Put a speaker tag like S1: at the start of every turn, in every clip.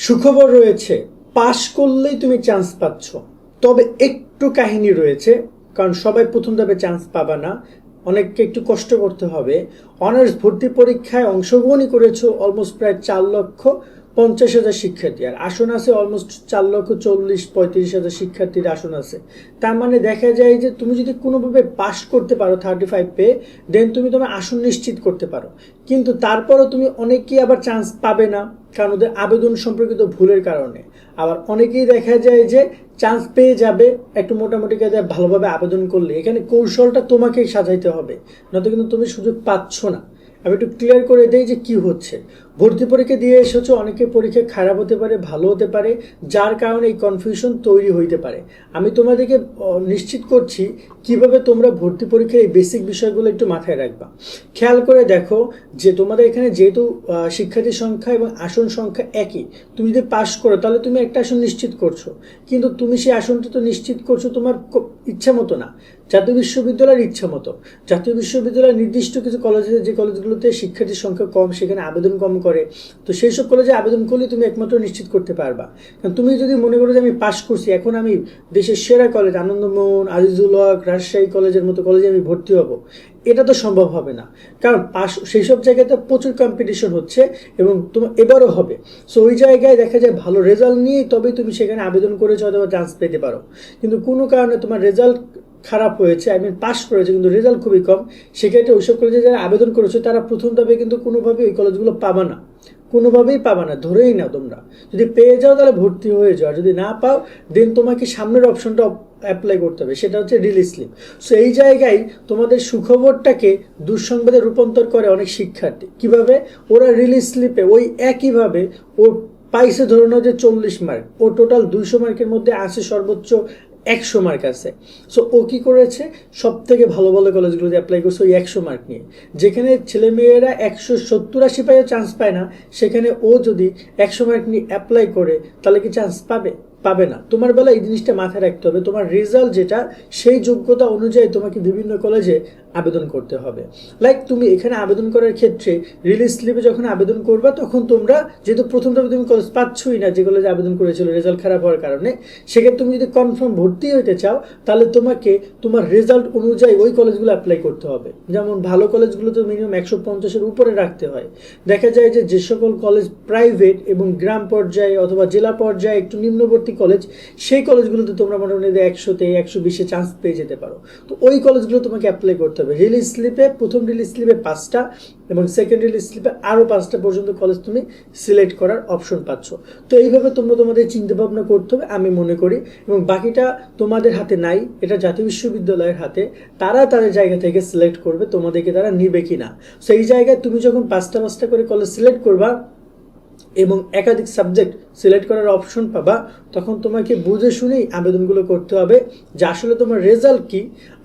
S1: সুখবর রয়েছে, পাশ করলেই তুমি চান্স পাচ্ছ। তবে একটু কাহিনী রয়েছে, কারণ সবাই প্রথম ধাপে চান্স পাবা না, অনেককে একটু কষ্ট করতে হবে। অনার্স ভর্তি পরীক্ষায় অংশগ্রহণই করেছো অলমোস্ট প্রায় 4,50,000 শিক্ষার্থী, আর আসন আছে অলমোস্ট 4,40,45,000 শিক্ষার্থীর আসন আছে। তার মানে দেখা যায় যে তুমি যদি কোনোভাবে পাশ করতে পারো 35 পেয়ে, দেন তুমি তোমার আসন নিশ্চিত করতে পারো। কিন্তু তারপরও তুমি অনেকেই আবার চান্স পাবে না, কারণ ওদের আবেদন সম্পর্কিত ভুলের কারণে। আবার অনেকেই দেখা যায় যে চান্স পেয়ে যাবে একটু মোটামুটি কাজে ভালোভাবে আবেদন করলে। এখানে কৌশলটা তোমাকেই সাজাইতে হবে, নয়তো কিন্তু তুমি সুযোগ পাচ্ছ না। আমি একটু ক্লিয়ার করে দেই যে কি হচ্ছে। ভর্তি পরীক্ষা দিয়ে এসেছো, অনেকের পরীক্ষা খারাপ হতে পারে, ভালো হতে পারে, যার কারণে এই কনফিউশন তৈরি হইতে পারে। আমি তোমাদেরকে নিশ্চিত করছি কিভাবে তোমরা ভর্তি পরীক্ষার এই বেসিক বিষয়গুলো একটু মাথায় রাখবা। খেয়াল করে দেখো যে তোমাদের এখানে যেহেতু শিক্ষার্থী সংখ্যা এবং আসন সংখ্যা একই, তুমি যদি পাশ করো তাহলে তুমি একটা আসন নিশ্চিত করছো। কিন্তু তুমি সেই আসনটা তো নিশ্চিত করছো তোমার ইচ্ছা মতো না, জাতীয় বিশ্ববিদ্যালয়ের ইচ্ছা মতো। জাতীয় বিশ্ববিদ্যালয়ের নির্দিষ্ট কিছু কলেজে, যে কলেজগুলোতে শিক্ষার্থীর সংখ্যা কম, সেখানে আবেদন কম করে, তো সেই সব কলেজে আবেদন করলে তুমি একমাত্র নিশ্চিত করতে পারবা। কারণ তুমি যদি মনে করো যে আমি পাশ করছি, এখন আমি দেশের সেরা কলেজ আনন্দমোহন, আজিজুল হক, রাজশাহী কলেজের মতো কলেজে আমি ভর্তি হব, এটা তো সম্ভব হবে না। কারণ পাশ সেই সব জায়গাতে প্রচুর কম্পিটিশন হচ্ছে এবং তোমার এবারও হবে। সো ওই জায়গায় দেখা যায় ভালো রেজাল্ট নিয়েই তবেই তুমি সেখানে আবেদন করেছো অথবা চান্স পেতে পারো। কিন্তু কোনো কারণে তোমার রেজাল্ট খারাপ হয়েছে, পাস করেছে কিন্তু রেজাল্ট খুবই কম, সেক্ষেত্রে ওইসব কলেজে যারা আবেদন করেছো তারা প্রথম ধাপে কিন্তু কোনোভাবেই ওই কলেজগুলো পাবা না, কোনোভাবেই পাবা না, ধরেই নাও। তোমরা যদি পেয়ে যাও তাহলে ভর্তি হয়ে যাও, আর যদি না পাও দেন তোমাকে সামনের অপশনটা অ্যাপ্লাই করতে হবে, সেটা হচ্ছে রিলিজ স্লিপ। সো এই জায়গায় তোমাদের সুখবরটাকে দুঃসংবাদে রূপান্তর করে অনেক শিক্ষার্থী। কিভাবে? ওরা রিলিজ স্লিপে ওই একইভাবে ও পাইছে, ধরে নাও যে 40 মার্ক, ও টোটাল 200 মার্কের মধ্যে আছে সর্বোচ্চ 100 মার্ক আছে। সো ও কি করেছে, সব থেকে ভালো ভালো কলেজগুলোতে অ্যাপ্লাই করছে ওই 100 মার্ক নিয়ে। যেখানে ছেলেমেয়েরা 170-80 পায়ও চান্স পায় না, সেখানে ও যদি 100 মার্ক নিয়ে অ্যাপ্লাই করে তাহলে কি চান্স পাবে? পাবে না। তোমার বেলা এই জিনিসটা মাথায় রাখতে হবে, তোমার রেজাল্ট যেটা, সেই যোগ্যতা অনুযায়ী তোমাকে বিভিন্ন কলেজে আবেদন করতে হবে। লাইক তুমি এখানে আবেদন করার ক্ষেত্রে রিলিজ স্লিপে যখন আবেদন করবা, তখন তোমরা যেহেতু প্রথম ধাপে তুমি কলেজ পাচ্ছই না যে কলেজে আবেদন করেছিল রেজাল্ট খারাপ হওয়ার কারণে, সেক্ষেত্রে তুমি যদি কনফার্ম ভর্তি হতে চাও তাহলে তোমাকে তোমার রেজাল্ট অনুযায়ী ওই কলেজগুলো অ্যাপ্লাই করতে হবে। যেমন ভালো কলেজগুলো তো মিনিমাম 150-এর উপরে রাখতে হয়। দেখা যায় যে যে সকল কলেজ প্রাইভেট এবং গ্রাম পর্যায়ে অথবা জেলা পর্যায়ে একটু নিম্নবর্তী কলেজ, সেই কলেজগুলোতে তোমরা মোটামুটি 100-তে 120-এ চান্স পেয়ে যেতে পারো। তো ওই কলেজগুলো তোমাকে অ্যাপ্লাই করতে হবে। রিলিজ স্লিপে, প্রথম রিলিজ স্লিপে 5টা এবং সেকেন্ড রিলিজ স্লিপে আরও 5টা পর্যন্ত কলেজ তুমি সিলেক্ট করার অপশন পাচ্ছ। তো এইভাবে তোমরা তোমাদের চিন্তা ভাবনা করতে হবে আমি মনে করি, এবং বাকিটা তোমাদের হাতে নাই, এটা জাতীয় বিশ্ববিদ্যালয়ের হাতে। তারা তাদের জায়গা থেকে সিলেক্ট করবে তোমাদেরকে তারা নিবে কিনা। সেই জায়গায় তুমি যখন 5টা করে কলেজ সিলেক্ট করবা এবং একাধিক সাবজেক্ট সিলেক্ট করার অপশন পাবা, তখন তোমাকে বুঝে শুনেই আবেদনগুলো করতে হবে যে আসলে তোমার রেজাল্ট কি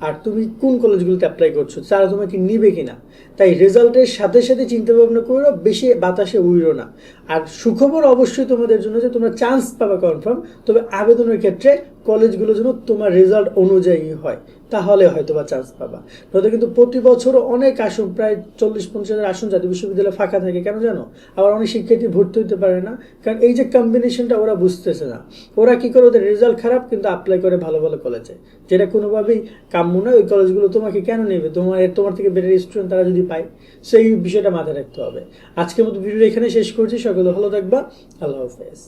S1: আর তুমি কোন কলেজগুলোতে অ্যাপ্লাই করছো, তারা তোমাকে নিবে কিনা। তাই রেজাল্টের সাথে সাথে চিন্তা ভাবনা করো, বেশি বাতাসে উড়ো না। আর সুখবর অবশ্যই তোমাদের জন্য যে তোমরা চান্স পাবা কনফার্ম, তবে আবেদনের ক্ষেত্রে কলেজগুলো যেন তোমার রেজাল্ট অনুযায়ী হয়, তাহলে হয়তো বা চান্স পাবা। নয়তো কিন্তু প্রতি বছরও অনেক আসন, প্রায় 40-50 আসন জাতীয় বিশ্ববিদ্যালয়ে ফাঁকা থাকে। কেন জানো? আবার অনেক শিক্ষার্থী ভর্তি হতে পারে না, কারণ এই যে কম্বিনেশনটা ওরা বুঝতেছে না। ওরা কি করে, ওদের রেজাল্ট খারাপ কিন্তু অ্যাপ্লাই করে ভালো ভালো কলেজে, যেটা কোনোভাবেই কাম্য নয়। ওই কলেজগুলো তোমাকে কেন নেবে? তোমার থেকে বেটার স্টুডেন্ট তারা যদি পায়, সেই বিষয়টা মাথায় রাখতে হবে। আজকের মতো ভিডিও এখানে শেষ করছি। সকলে ভালো থাকবা। আল্লাহ হাফেজ।